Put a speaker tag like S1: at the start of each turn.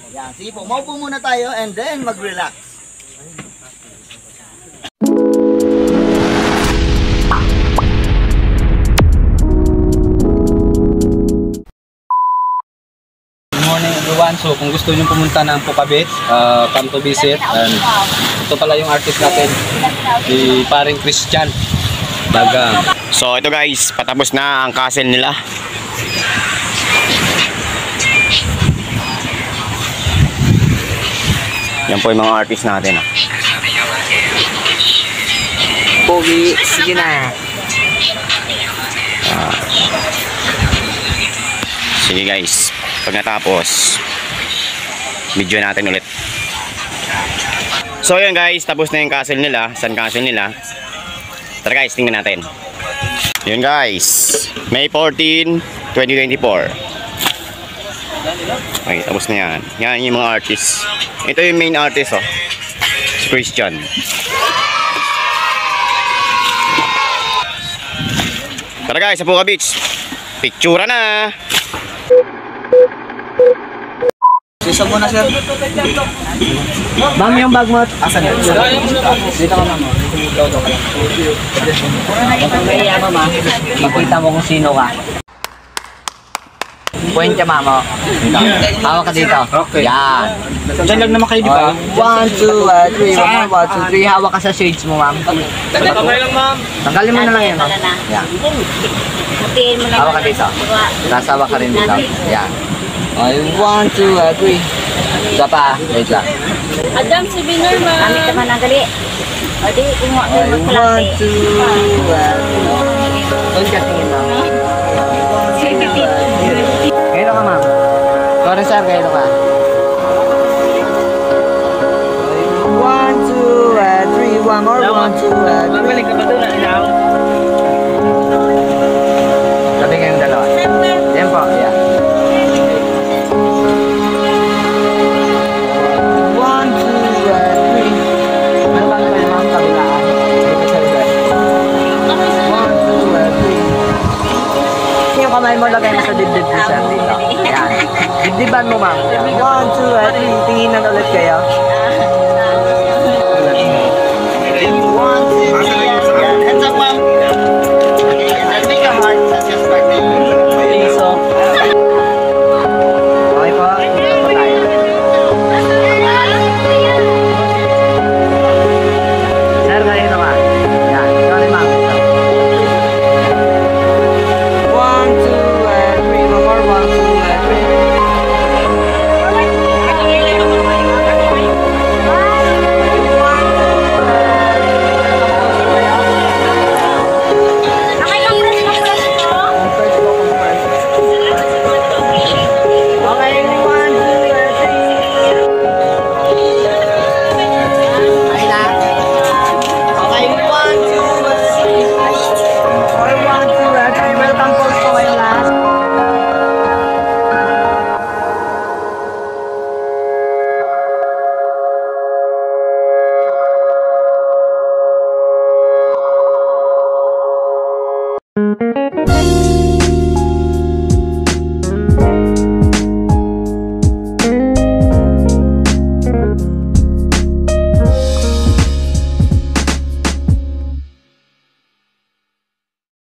S1: Yan, sige po, maupo muna tayo and then mag-relax.
S2: Good morning everyone. So kung gusto niyo pumunta ng Pukabit, come to visit. And ito pala yung artist natin, si paring Christian Dagang.
S3: So ito guys, patapos na ang castle nila. Yan po yung mga artist natin.
S4: Pogi, sige na.
S3: Sige guys, pag natapos, video natin ulit. So yun guys, tapos na yung castle nila, sun castle nila. Tara guys, tingnan natin. Yun guys, May 14, 2024. Okay, tapos na yan. Yan yung mga artists. Ito yung main artist, oh, si Christian. Tara guys, sa Puka Beach, picture na.
S1: Sisa mo na, sir.
S4: Ma'am, yung bag mo.
S1: Asan yun?
S4: Dito ka, ma'am. Kaya, ma'am, makita mo kung sino ka. Point ka, ma'am. Hawak ka dito.
S2: Okay.
S4: Yan.
S2: Diyan lang naman kayo, di ba?
S4: 1, 2, 3. 1, 2, 3. Hawak ka sa shades mo, ma'am.
S2: Kamay lang, ma'am.
S4: Tanggalin mo na lang yan, ma'am. Yan. Hawak ka dito. Tapos hawak ka rin dito. Yan. Ay, 1, 2, 3. Isa pa. Wait lang.
S5: Adam, si Binor, ma. Kami naman ang gali. O, di, kumuha ko yung magklase.
S4: 1, 2, 3. Doon ka tingin, ma'am. Kailan ka, ma'am? Sorry, sir. Kailan ka? 1, 2, 3. One more. 1, 2, 3.
S2: Babalik ka ba doon na inaw?
S4: Sabi kayong dalawa. Yan po. Yan. 1, 2, 3. Ano ba naman, ma'am? Kabilaan. Sige, 1, 2, 3. Yung kamay mo lagay mo sa dibdib ko, sir. Dito. Yan. Dibdiban mo, ma'am. 1, 2, 3. Tinginan ulit kayo.